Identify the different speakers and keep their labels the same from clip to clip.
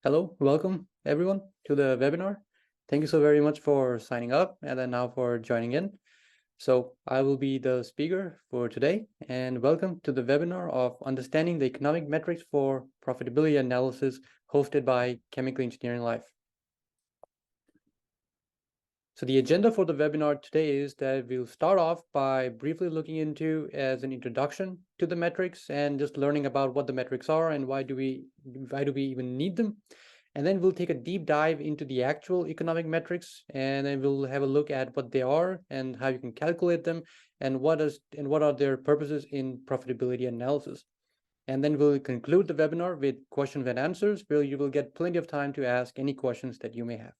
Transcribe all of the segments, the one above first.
Speaker 1: Hello, welcome everyone to the webinar. Thank you so very much for signing up and then now for joining in. So I will be the speaker for today, and welcome to the webinar of Understanding the Economic Metrics for Profitability Analysis, hosted by Chemical Engineering Life. So the agenda for the webinar today is that we'll start off by briefly looking into as an introduction to the metrics and just learning about what the metrics are and why do we even need them. And then we'll take a deep dive into the actual economic metrics, and then we'll have a look at what they are and how you can calculate them and what are their purposes in profitability analysis. And then we'll conclude the webinar with questions and answers, where you will get plenty of time to ask any questions that you may have.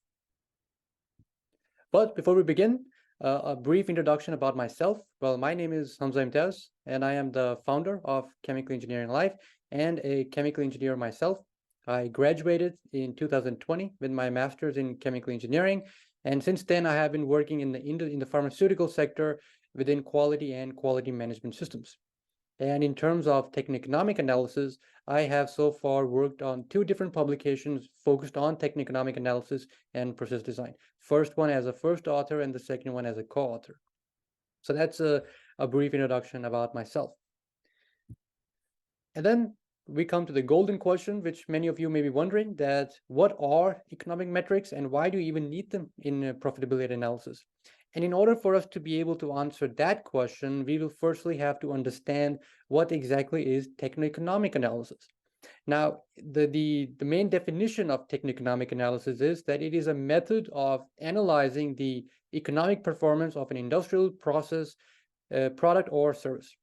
Speaker 1: But before we begin, a brief introduction about myself. Well, my name is Humzaa Imtiaz, and I am the founder of Chemical Engineering Life and a chemical engineer myself. I graduated in 2020 with my master's in chemical engineering, and since then I have been working in the pharmaceutical sector within quality and quality management systems. And in terms of techno-economic analysis, I have so far worked on two different publications focused on techno-economic analysis and process design. First one as a first author and the second one as a co-author. So that's a brief introduction about myself. And then we come to the golden question, which many of you may be wondering, that what are economic metrics and why do you even need them in profitability analysis? And in order for us to be able to answer that question, we will firstly have to understand what exactly is techno-economic analysis. Now, the main definition of techno-economic analysis is that it is a method of analyzing the economic performance of an industrial process, product, or service.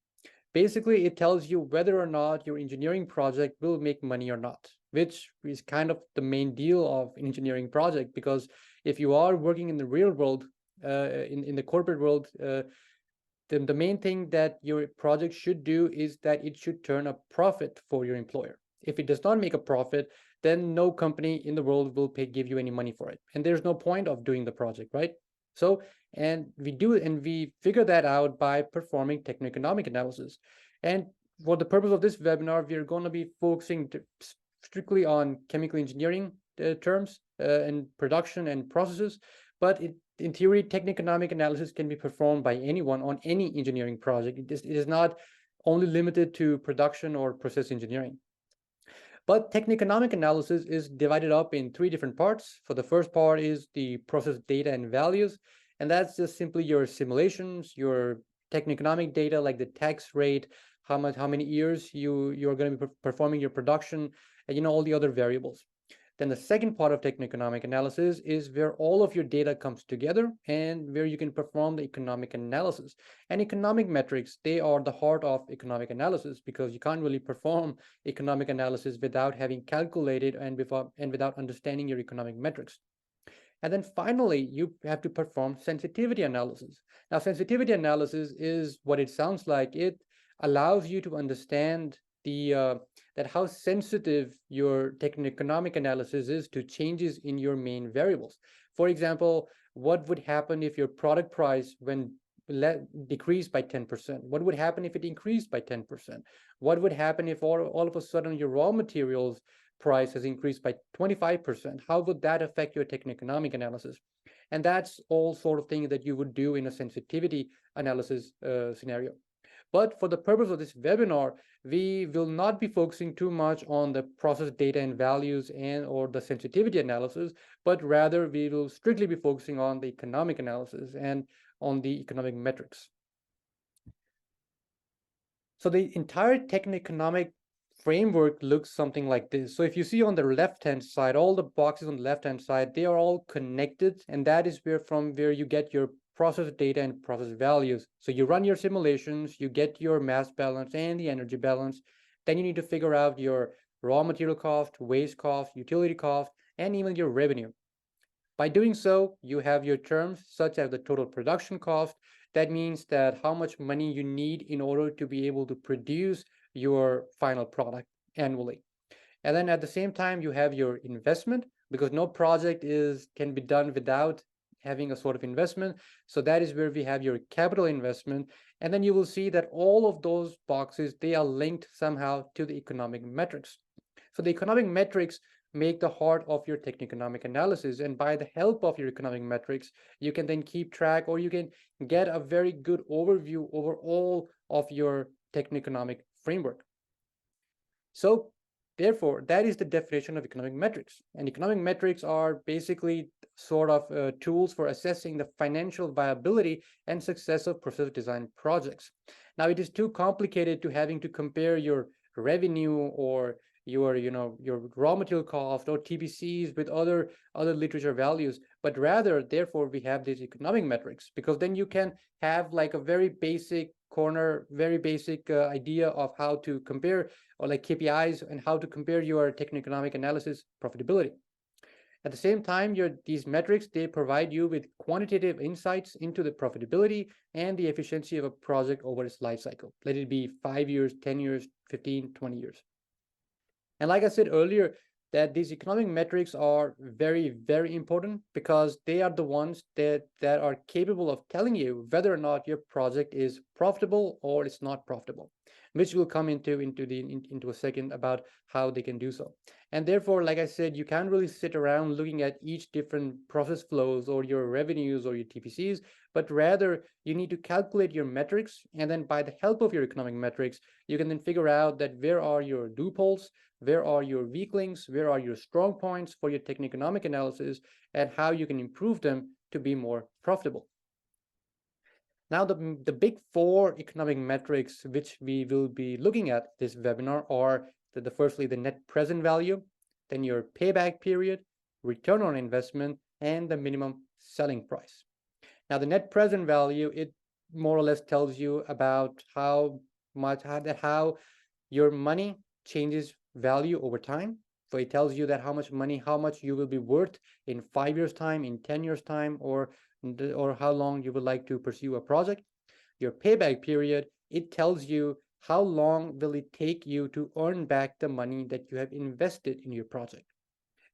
Speaker 1: Basically, it tells you whether or not your engineering project will make money or not, which is kind of the main deal of an engineering project, because if you are working in the real world, in the corporate world, the main thing that your project should do is that it should turn a profit for your employer. If it does not make a profit, then no company in the world will give you any money for it. And there's no point of doing the project, right? So, and we figure that out by performing techno-economic analysis. And for the purpose of this webinar, we're going to be focusing strictly on chemical engineering terms and production and processes. But in theory, techno-economic analysis can be performed by anyone on any engineering project. It is not only limited to production or process engineering. But techno-economic analysis is divided up in three different parts. For the first part is the process data and values, and that's just simply your simulations, your techno-economic data like the tax rate, how many years you're going to be performing your production, and all the other variables. Then the second part of techno-economic analysis is where all of your data comes together and where you can perform the economic analysis. And economic metrics, they are the heart of economic analysis, because you can't really perform economic analysis without having calculated and without understanding your economic metrics. And then finally, you have to perform sensitivity analysis. Now, sensitivity analysis is what it sounds like. It allows you to understand that how sensitive your techno-economic analysis is to changes in your main variables. For example, what would happen if your product price decreased by 10%? What would happen if it increased by 10%? What would happen if all of a sudden your raw materials price has increased by 25%? How would that affect your techno-economic analysis? And that's all sort of things that you would do in a sensitivity analysis scenario. But for the purpose of this webinar, we will not be focusing too much on the process data and values or the sensitivity analysis, but rather we will strictly be focusing on the economic analysis and on the economic metrics. So the entire techno-economic framework looks something like this. So if you see on the left-hand side, all the boxes on the left-hand side, they are all connected, and that is from where you get your process data and process values. So you run your simulations, you get your mass balance and the energy balance. Then you need to figure out your raw material cost, waste cost, utility cost, and even your revenue. By doing so, you have your terms such as the total production cost. That means that how much money you need in order to be able to produce your final product annually. And then at the same time, you have your investment, because no project can be done without having a sort of investment. So that is where we have your capital investment. And then you will see that all of those boxes, they are linked somehow to the economic metrics. So the economic metrics make the heart of your techno-economic analysis. And by the help of your economic metrics, you can then keep track, or you can get a very good overview over all of your techno-economic framework. So therefore, that is the definition of economic metrics. And economic metrics are basically sort of tools for assessing the financial viability and success of process design projects. Now, it is too complicated to having to compare your revenue or your raw material cost or TBCs with other literature values, but rather, therefore, we have these economic metrics, because then you can have like a very basic idea of how to compare, or like KPIs, and how to compare your techno-economic analysis profitability. At the same time, these metrics, they provide you with quantitative insights into the profitability and the efficiency of a project over its life cycle. Let it be 5 years, 10 years, 15, 20 years. And like I said earlier, that these economic metrics are very, very important, because they are the ones that are capable of telling you whether or not your project is profitable or it's not profitable, which we'll come into a second about how they can do so. And therefore, like I said, you can't really sit around looking at each different process flows or your revenues or your TPCs, but rather you need to calculate your metrics, and then by the help of your economic metrics, you can then figure out that where are your loopholes, where are your weak links, where are your strong points for your techno-economic analysis, and how you can improve them to be more profitable. Now, the big four economic metrics which we will be looking at this webinar are firstly the net present value, then your payback period, return on investment, and the minimum selling price. Now, the net present value, it more or less tells you about how your money changes value over time. So it tells you that how much you will be worth in 5 years time, in 10 years time, or how long you would like to pursue a project. Your payback period, it tells you how long will it take you to earn back the money that you have invested in your project.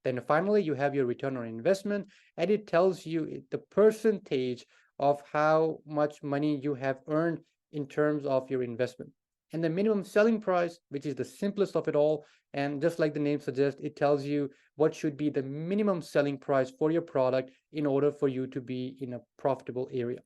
Speaker 1: Then finally, you have your return on investment, and it tells you the percentage of how much money you have earned in terms of your investment. And the minimum selling price, which is the simplest of it all, and just like the name suggests, it tells you what should be the minimum selling price for your product in order for you to be in a profitable area.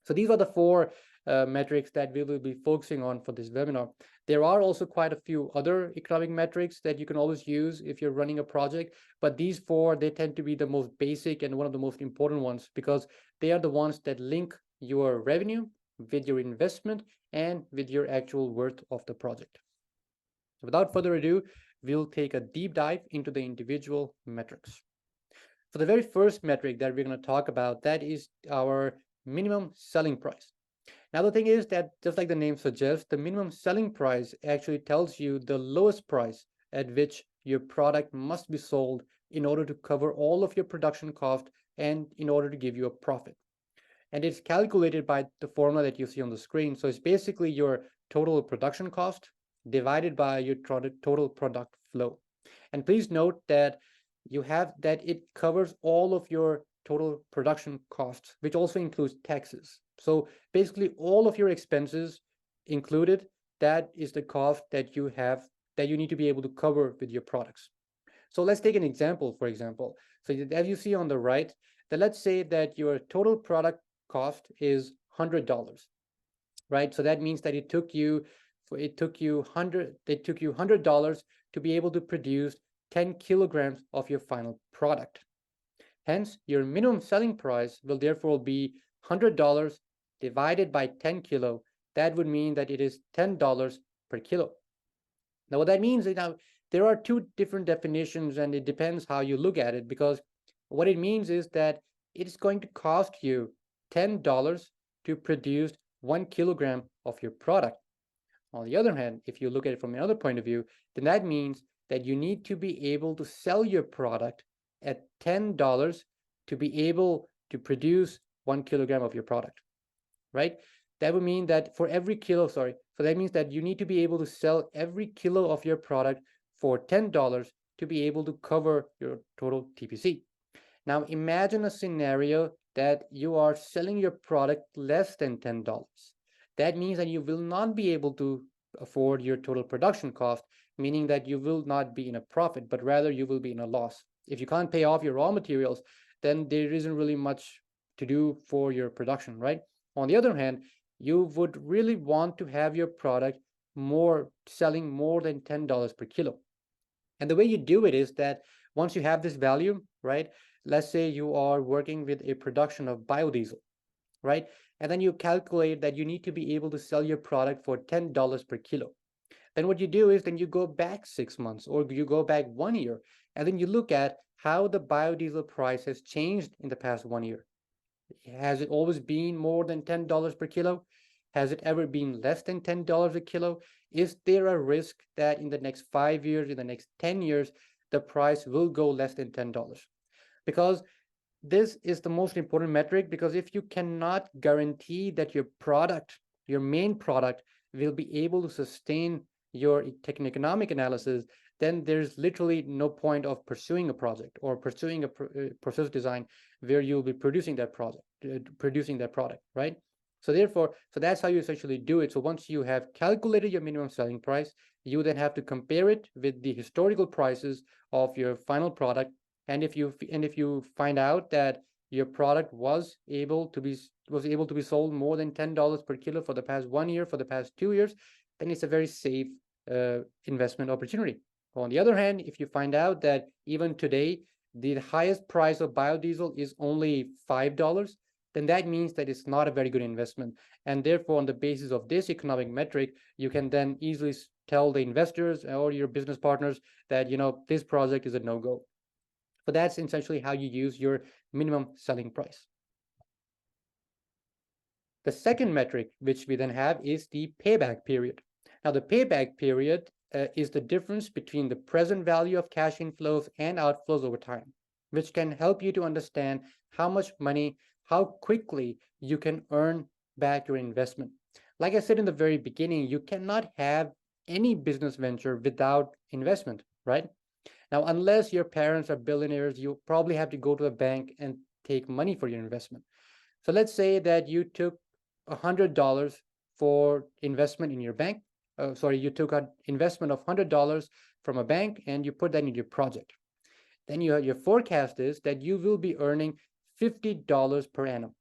Speaker 1: So these are the four metrics that we will be focusing on for this webinar. There are also quite a few other economic metrics that you can always use if you're running a project, but these four, they tend to be the most basic and one of the most important ones, because they are the ones that link your revenue with your investment and with your actual worth of the project. Without further ado, we'll take a deep dive into the individual metrics. For the very first metric that we're going to talk about, that is our minimum selling price. Now, the thing is that, just like the name suggests, the minimum selling price actually tells you the lowest price at which your product must be sold in order to cover all of your production cost and in order to give you a profit. And it's calculated by the formula that you see on the screen. So it's basically your total production cost divided by your total product flow. And please note that it covers all of your total production costs, which also includes taxes. So basically all of your expenses included, that is the cost that you need to be able to cover with your products. So let's take an example, for example. So as you see on the right, then let's say that your total product cost is $100, right? So that means that it took you $100 to be able to produce 10 kilograms of your final product. Hence, your minimum selling price will therefore be $100 divided by 10 kilo. That would mean that it is $10 per kilo. Now, what that means is, now there are two different definitions, and it depends how you look at it, because what it means is that it is going to cost you $10 to produce 1 kilogram of your product. On the other hand, if you look at it from another point of view, then that means that you need to be able to sell your product at $10 to be able to produce 1 kilogram of your product, right? That would mean that for every kilo, so that means that you need to be able to sell every kilo of your product for $10 to be able to cover your total TPC. Now, imagine a scenario that you are selling your product less than $10. That means that you will not be able to afford your total production cost, meaning that you will not be in a profit, but rather you will be in a loss. If you can't pay off your raw materials, then there isn't really much to do for your production, right? On the other hand, you would really want to have your product selling more than $10 per kilo. And the way you do it is that once you have this value, right? Let's say you are working with a production of biodiesel, right? And then you calculate that you need to be able to sell your product for $10 per kilo. Then what you do is then you go back 6 months or you go back 1 year, and then you look at how the biodiesel price has changed in the past 1 year. Has it always been more than $10 per kilo? Has it ever been less than $10 a kilo? Is there a risk that in the next 5 years, in the next 10 years, the price will go less than $10? Because this is the most important metric, because if you cannot guarantee that your product, your main product, will be able to sustain your techno-economic analysis, then there's literally no point of pursuing a project or pursuing a process design where you'll be producing that product, right? So therefore, that's how you essentially do it. So once you have calculated your minimum selling price, you then have to compare it with the historical prices of your final product. And if you find out that your product was able to be sold more than $10 per kilo for the past 1 year, for the past 2 years, then it's a very safe investment opportunity. On the other hand, if you find out that even today the highest price of biodiesel is only $5, then that means that it's not a very good investment. And therefore, on the basis of this economic metric, you can then easily tell the investors or your business partners that, this project is a no-go. So that's essentially how you use your minimum selling price. The second metric which we then have is the payback period. Now, the payback period is the difference between the present value of cash inflows and outflows over time, which can help you to understand how much money, how quickly you can earn back your investment. Like I said in the very beginning, you cannot have any business venture without investment, right? Now, unless your parents are billionaires, you probably have to go to a bank and take money for your investment. So let's say that you took $100 for investment in your bank. You took an investment of $100 from a bank and you put that in your project. Then your forecast is that you will be earning $50 per annum,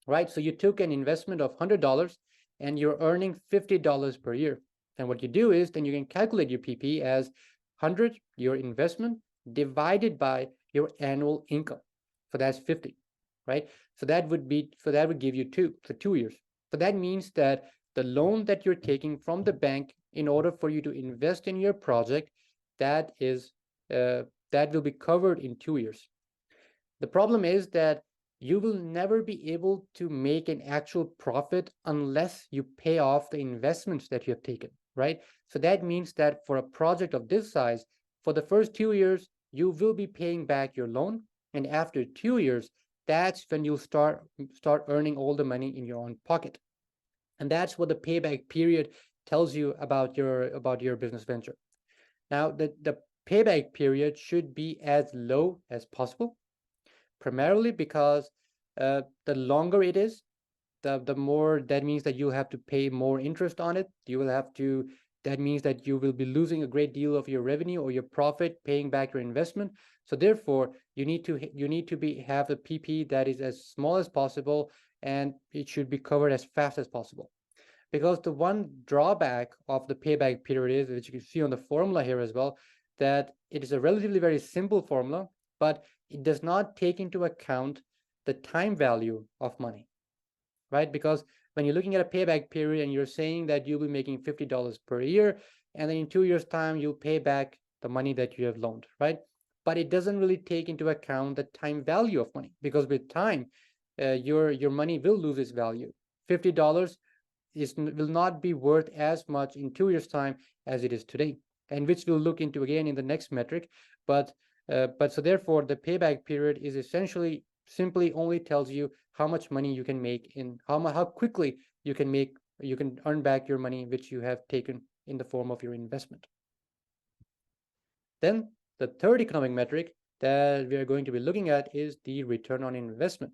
Speaker 1: right? So you took an investment of $100 and you're earning $50 per year. And what you do is then you can calculate your PP as 100, your investment, divided by your annual income. So that's 50, right? So that would give you 2 years. So that means that the loan that you're taking from the bank in order for you to invest in your project, that will be covered in 2 years. The problem is that you will never be able to make an actual profit unless you pay off the investments that you have taken, right? So that means that for a project of this size, for the first 2 years, you will be paying back your loan. And after 2 years, that's when you'll start earning all the money in your own pocket. And that's what the payback period tells you about your business venture. Now, the payback period should be as low as possible, primarily because the longer it is, the more that means that you'll have to pay more interest on it. That means that you will be losing a great deal of your revenue or your profit paying back your investment. So therefore, you need to have a PP that is as small as possible, and it should be covered as fast as possible. Because the one drawback of the payback period is, which you can see on the formula here as well, that it is a relatively very simple formula, but it does not take into account the time value of money, right? Because when you're looking at a payback period and you're saying that you'll be making $50 per year, and then in 2 years' time, you'll pay back the money that you have loaned, right? But it doesn't really take into account the time value of money, because with time, your money will lose its value. $50 will not be worth as much in 2 years' time as it is today, and which we'll look into again in the next metric. But so therefore, the payback period is essentially simply only tells you how much money you can make in how quickly you can earn back your money which you have taken in the form of your investment. Then the third economic metric that we are going to be looking at is the return on investment.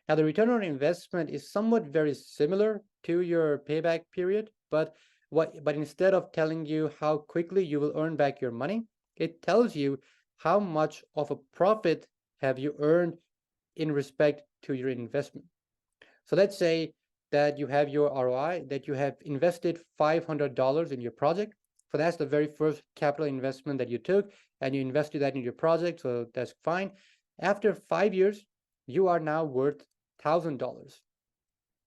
Speaker 1: Now, the return on investment is somewhat very similar to your payback period, but but instead of telling you how quickly you will earn back your money, it tells you how much of a profit have you earned in respect to your investment. So let's say that you have your ROI, that you have invested $500 in your project. So that's the very first capital investment that you took, and you invested that in your project, so that's fine. After 5 years, you are now worth $1,000.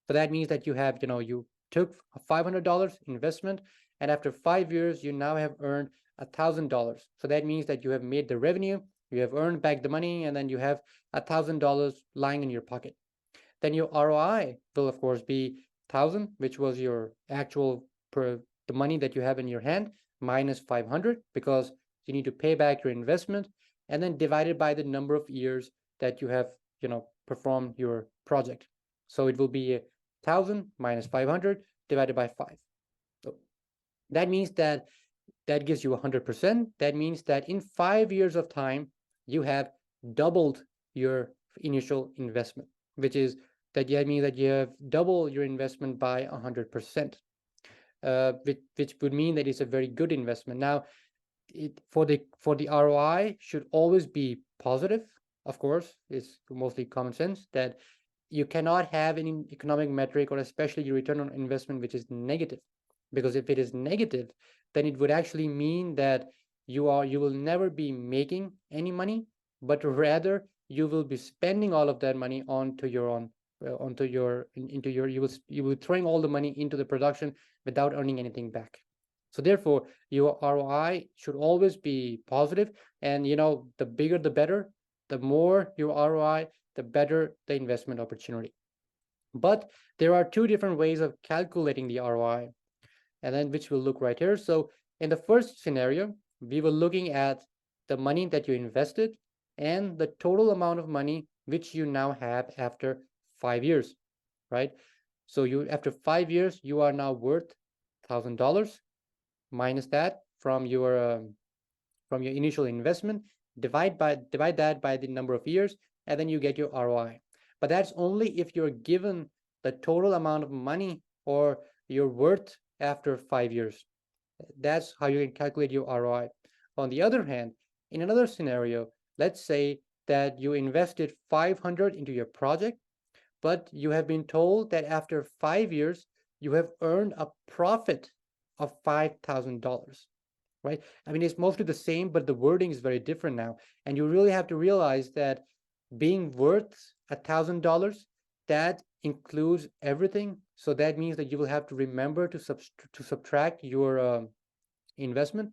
Speaker 1: So that means that you took a $500 investment, and after 5 years, you now have earned $1,000. So that means that you have made the revenue, you have earned back the money, and then you have $1,000 lying in your pocket. Then your ROI will of course be 1,000, which was your actual the money that you have in your hand, minus 500, because you need to pay back your investment, and then divided by the number of years that you have performed your project. So it will be 1,000 minus 500 divided by 5. So that means that gives you 100%. That means that in 5 years of time, you have doubled your initial investment, which is that means that you have doubled your investment by 100%, which would mean that it's a very good investment. Now, for the ROI should always be positive. Of course, it's mostly common sense that you cannot have any economic metric, or especially your return on investment, which is negative, because if it is negative, then it would actually mean that you will never be making any money, but rather you will be spending all of that money onto your own you will throwing all the money into the production without earning anything back. So therefore, your ROI should always be positive, and the bigger the better. The more your ROI, the better the investment opportunity. But there are two different ways of calculating the ROI, and then which we'll look right here. So in the first scenario, we were looking at the money that you invested and the total amount of money which you now have after 5 years, right? So after 5 years, you are now worth $1,000, minus that from your initial investment, divide that by the number of years, and then you get your ROI. But that's only if you're given the total amount of money or your worth after 5 years. That's how you can calculate your ROI. On the other hand, in another scenario, let's say that you invested 500 into your project, but you have been told that after 5 years, you have earned a profit of $5,000, right? I mean, it's mostly the same, but the wording is very different now. And you really have to realize that being worth $1,000, that includes everything. So that means that you will have to remember to subtract your investment.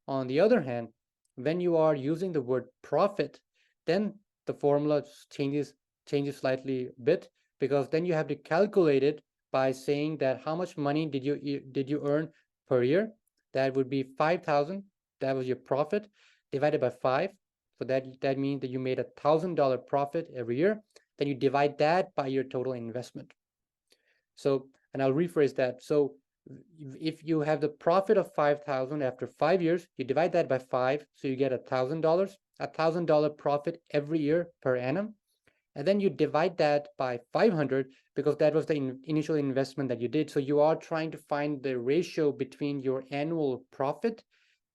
Speaker 1: On the other hand, when you are using the word profit, then the formula changes slightly a bit, because then you have to calculate it by saying that how much money did you earn per year. That would be 5,000. That was your profit, divided by 5. So that means that you made $1,000 profit every year. Then you divide that by your total investment. So, and I'll rephrase that. So if you have the profit of 5,000 after 5 years, you divide that by 5, so you get $1,000 profit every year per annum. And then you divide that by 500, because that was the initial investment that you did. So you are trying to find the ratio between your annual profit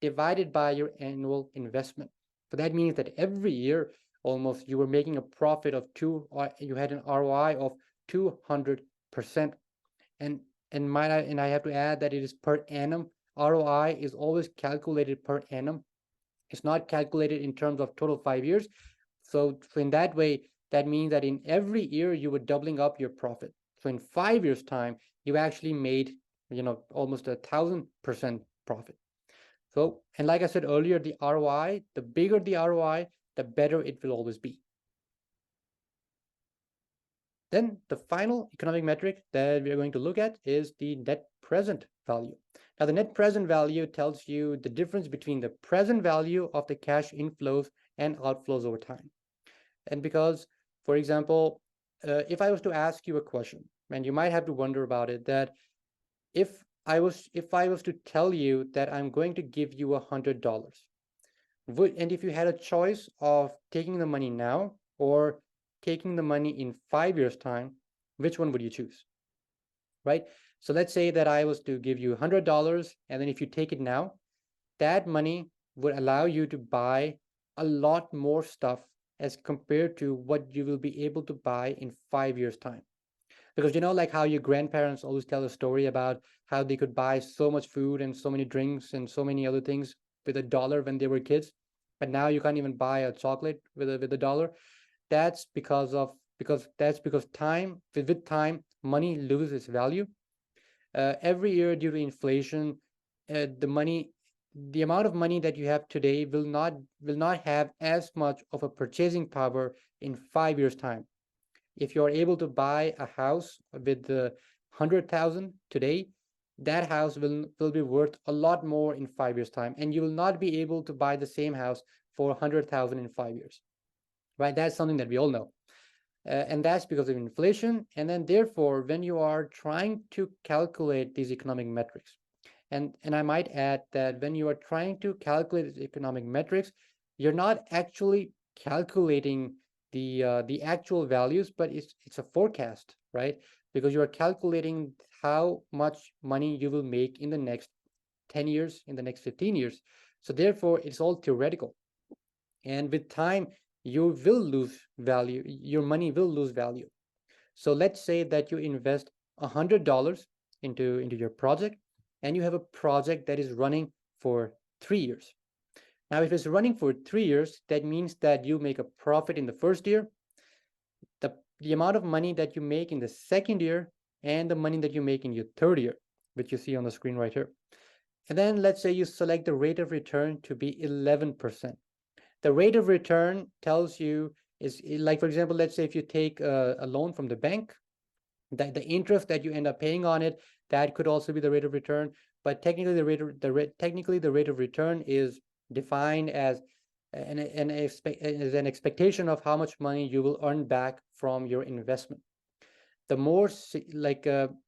Speaker 1: divided by your annual investment. So that means that every year, almost, you were making a profit of you had an ROI of 200%. And I have to add that it is per annum. ROI is always calculated per annum. It's not calculated in terms of total 5 years. So in that way, that means that in every year you were doubling up your profit. So in 5 years' time, you actually made almost 1,000% profit. So, and like I said earlier, the ROI, the bigger the ROI, the better it will always be. Then the final economic metric that we are going to look at is the net present value. Now, the net present value tells you the difference between the present value of the cash inflows and outflows over time. And because, for example, if I was to ask you a question, and you might have to wonder about it, that if I was to tell you that I'm going to give you $100, and if you had a choice of taking the money now or taking the money in 5 years' time, which one would you choose? Right? So let's say that I was to give you $100, and then if you take it now, that money would allow you to buy a lot more stuff as compared to what you will be able to buy in 5 years' time. Because like how your grandparents always tell a story about how they could buy so much food and so many drinks and so many other things with $1 when they were kids, but now you can't even buy a chocolate with a dollar. That's because time with time money loses its value. Every year due to inflation, the amount of money that you have today will not have as much of a purchasing power in 5 years' time. If you are able to buy a house with the 100,000 today, that house will be worth a lot more in 5 years' time, and you will not be able to buy the same house for 100,000 in 5 years, right? That's something that we all know. And that's because of inflation. And then therefore, when you are trying to calculate these economic metrics, and I might add that when you are trying to calculate these economic metrics, you're not actually calculating the actual values, but it's a forecast, right? Because you are calculating how much money you will make in the next 10 years, in the next 15 years. So therefore, it's all theoretical. And with time, you will lose value. Your money will lose value. So let's say that you invest $100 into your project, and you have a project that is running for 3 years. Now, if it's running for 3 years, that means that you make a profit in the first year, the amount of money that you make in the second year, and the money that you make in your third year, which you see on the screen right here. And then let's say you select the rate of return to be 11%. The rate of return tells you is like, for example, let's say if you take a loan from the bank, that the interest that you end up paying on it, that could also be the rate of return. But technically, the rate of return is defined as an expectation of how much money you will earn back from your investment. The more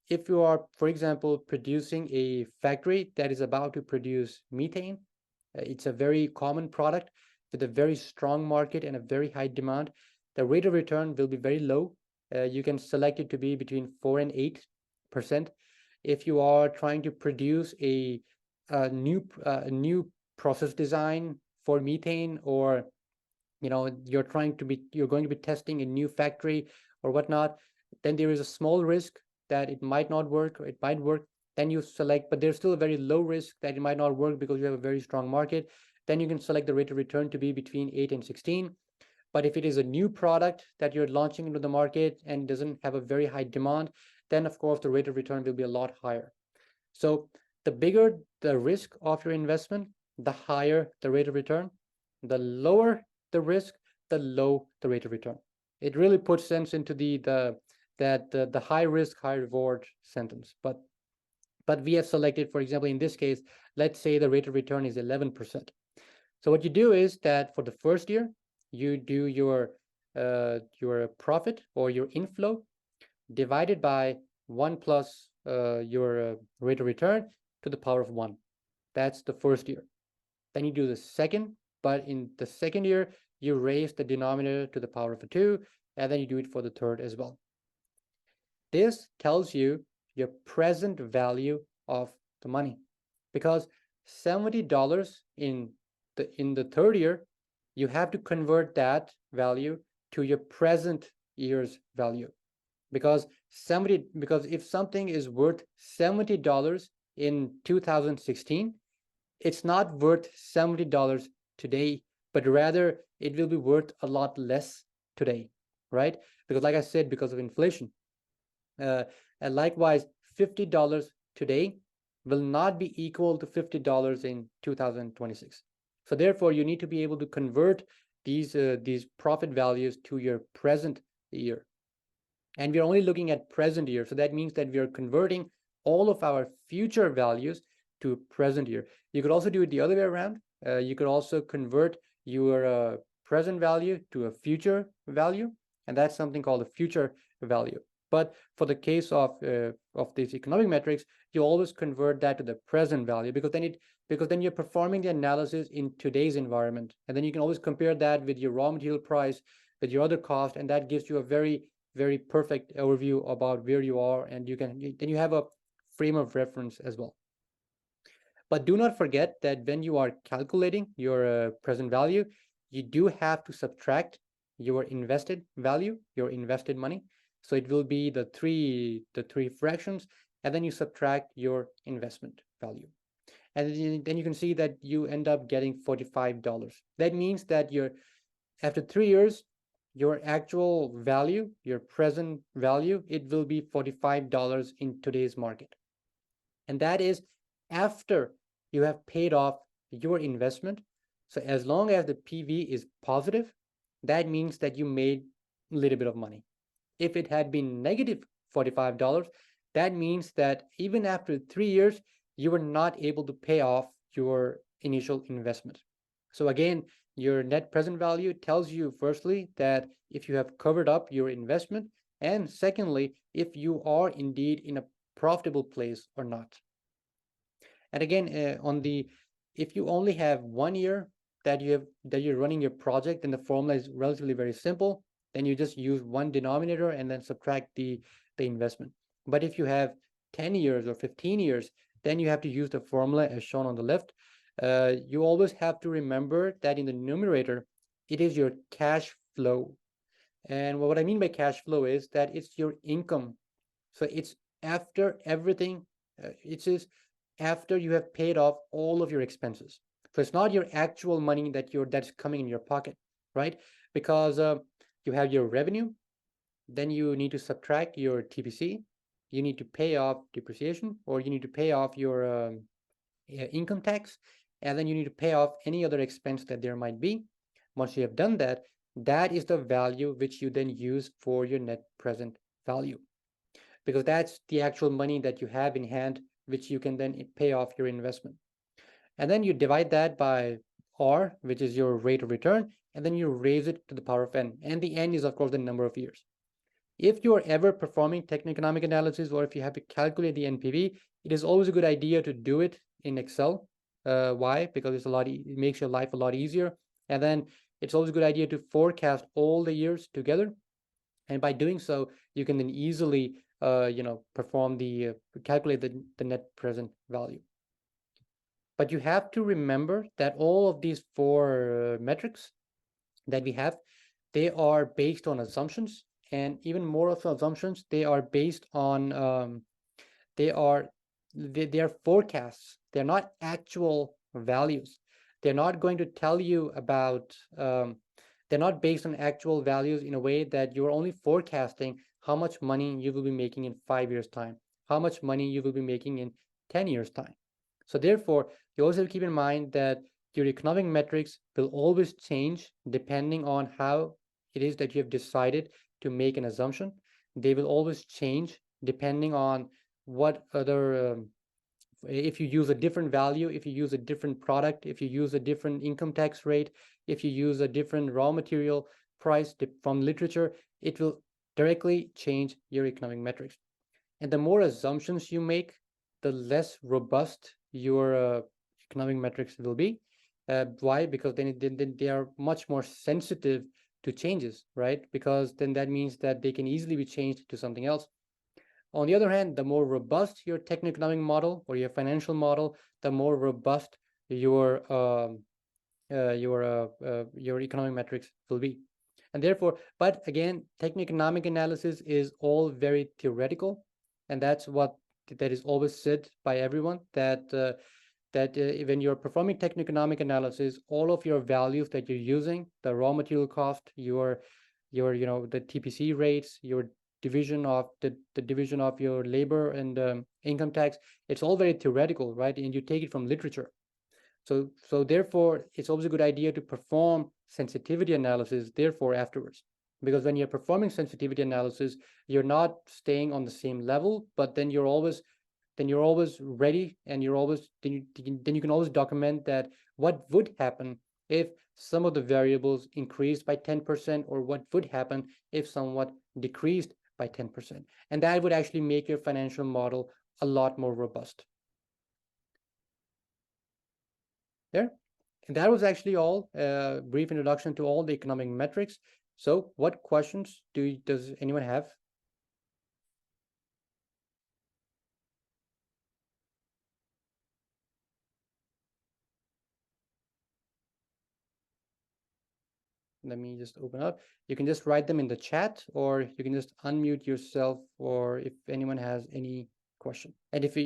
Speaker 1: if you are, for example, producing a factory that is about to produce methane, it's a very common product with a very strong market and a very high demand. The rate of return will be very low. You can select it to be between 4 and 8%. If you are trying to produce a new process design for methane, or you're going to be testing a new factory or whatnot, then there is a small risk that it might not work, or it might work. Then you select, but there's still a very low risk that it might not work because you have a very strong market. Then you can select the rate of return to be between 8 and 16. But if it is a new product that you're launching into the market and doesn't have a very high demand, then of course the rate of return will be a lot higher. So the bigger the risk of your investment, the higher the rate of return. The lower the risk, the low the rate of return. It really puts sense into the high risk, high reward sentence. But we have selected, for example, in this case, let's say the rate of return is 11%. So what you do is that for the first year, you do your profit or your inflow divided by 1 plus your rate of return to the power of 1. That's the first year. Then you do the second, but in the second year, you raise the denominator to the power of 2, and then you do it for the third as well. This tells you your present value of the money, because $70 in the third year, you have to convert that value to your present year's value, because if something is worth $70 in 2016, it's not worth $70 today, but rather it will be worth a lot less today, right? Because like I said, because of inflation. And likewise, $50 today will not be equal to $50 in 2026. So therefore, you need to be able to convert these profit values to your present year. And we're only looking at present year. So that means that we are converting all of our future values to present year. You could also do it the other way around. You could also convert your present value to a future value, and that's something called a future value. But for the case of these economic metrics, you always convert that to the present value, because then you're performing the analysis in today's environment, and then you can always compare that with your raw material price, with your other cost, and that gives you a very, very perfect overview about where you are, and then you have a frame of reference as well. But do not forget that when you are calculating your present value, you do have to subtract your invested value, your invested money. So it will be the three fractions, and then you subtract your investment value. And then you can see that you end up getting $45. That means that after 3 years, your actual value, your present value, it will be $45 in today's market. And that is after you have paid off your investment. So as long as the PV is positive, that means that you made a little bit of money. If it had been negative $45, that means that even after 3 years, you were not able to pay off your initial investment. So again, your net present value tells you, firstly, that if you have covered up your investment, and secondly, if you are indeed in a profitable place or not. And again, if you only have 1 year that you're running your project, then the formula is relatively very simple. Then you just use one denominator and then subtract the investment. But if you have 10 years or 15 years, then you have to use the formula as shown on the left. You always have to remember that in the numerator, it is your cash flow. And what I mean by cash flow is that it's your income. So it's after everything, it is after you have paid off all of your expenses. So it's not your actual money that's coming in your pocket, right? Because you have your revenue, then you need to subtract your TPC, you need to pay off depreciation, or you need to pay off your income tax, and then you need to pay off any other expense that there might be. Once you have done that, that is the value which you then use for your net present value, because that's the actual money that you have in hand, which you can then pay off your investment. And then you divide that by R, which is your rate of return, and then you raise it to the power of n. And the n is, of course, the number of years. If you are ever performing techno-economic analysis, or if you have to calculate the NPV, it is always a good idea to do it in Excel. Why? Because it makes your life a lot easier. And then it's always a good idea to forecast all the years together. And by doing so, you can then easily perform calculate the net present value. But you have to remember that all of these four metrics that we have, they are based on assumptions, and even more of assumptions, they are based on they are forecasts. They're not actual values. They're not going to tell you about they're not based on actual values in a way that you're only forecasting how much money you will be making in 5 years' time, how much money you will be making in 10 years' time. So therefore, you also have to keep in mind that your economic metrics will always change depending on how it is that you have decided to make an assumption. They will always change depending on what other, if you use a different value, if you use a different product, if you use a different income tax rate, if you use a different raw material price from literature, it will directly change your economic metrics. And the more assumptions you make, the less robust your economic metrics will be. Why? Because then they are much more sensitive to changes, right? Because then that means that they can easily be changed to something else. On the other hand, the more robust your techno-economic model or your financial model, the more robust your economic metrics will be. And therefore, but again, techno-economic analysis is all very theoretical, and that is always said by everyone, that when you're performing techno-economic analysis, all of your values that you're using, the raw material cost, your the TPC rates, your division of the division of your labor and income tax, it's all very theoretical, right? And you take it from literature. So therefore, it's always a good idea to perform sensitivity analysis therefore afterwards, because when you're performing sensitivity analysis, you're not staying on the same level, but then you're always ready, and then you can always document that what would happen if some of the variables increased by 10%, or what would happen if somewhat decreased by 10%. And that would actually make your financial model a lot more robust. There. And that was actually all, brief introduction to all the economic metrics. So what questions does anyone have? let me just open up. You can just write them in the chat, or you can just unmute yourself, or if anyone has any question. And if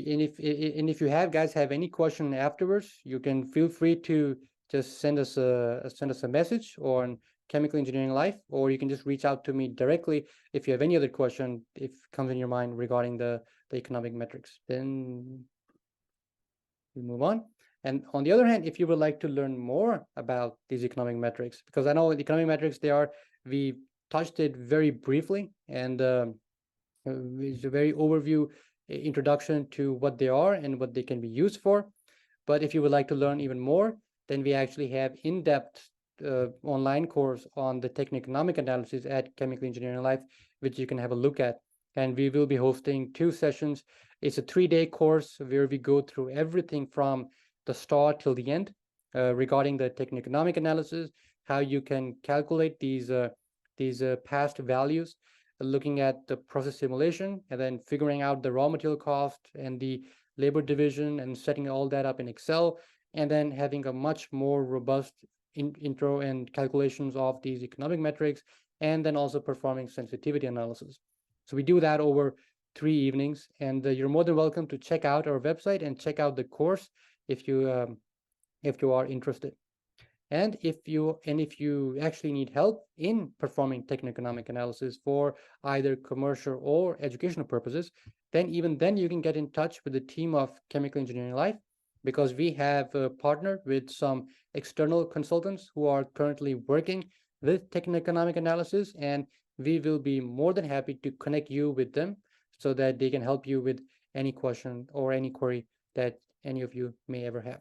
Speaker 1: you have guys have any question afterwards, you can feel free to just send us a message on Chemical Engineering Life, or you can just reach out to me directly if you have any other question, if it comes in your mind regarding the economic metrics. Then we move on. And on the other hand, if you would like to learn more about these economic metrics, because I know the economic metrics, we touched it very briefly, and it's a very overview introduction to what they are and what they can be used for. But if you would like to learn even more, then we actually have in-depth online course on the Techno-Economic Analysis at Chemical Engineering Life, which you can have a look at. And we will be hosting 2 sessions. It's a 3-day course where we go through everything from the start till the end regarding the Techno-Economic Analysis, how you can calculate these past values, looking at the process simulation, and then figuring out the raw material cost and the labor division and setting all that up in Excel, and then having a much more robust intro and calculations of these economic metrics, and then also performing sensitivity analysis. So we do that over 3 evenings, and you're more than welcome to check out our website and check out the course if you are interested. And if you actually need help in performing Techno-Economic Analysis for either commercial or educational purposes, then even then you can get in touch with the team of Chemical Engineering Life, because we have partnered with some external consultants who are currently working with Techno-Economic Analysis, and we will be more than happy to connect you with them so that they can help you with any question or any query that any of you may ever have.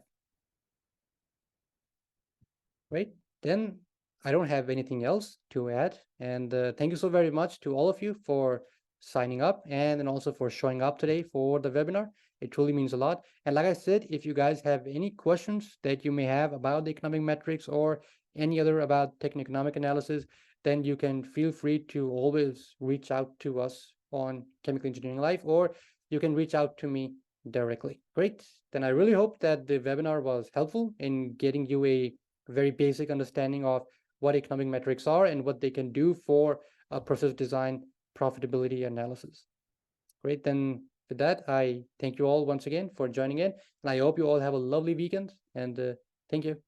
Speaker 1: Right, then I don't have anything else to add. And thank you so very much to all of you for signing up, and then also for showing up today for the webinar. It truly means a lot. And like I said, if you guys have any questions that you may have about the economic metrics or any other about Techno-Economic Analysis, then you can feel free to always reach out to us on Chemical Engineering Life, or you can reach out to me directly. Great. Then I really hope that the webinar was helpful in getting you a very basic understanding of what economic metrics are and what they can do for a process design profitability analysis. Great, then with that, I thank you all once again for joining in, and I hope you all have a lovely weekend, and thank you.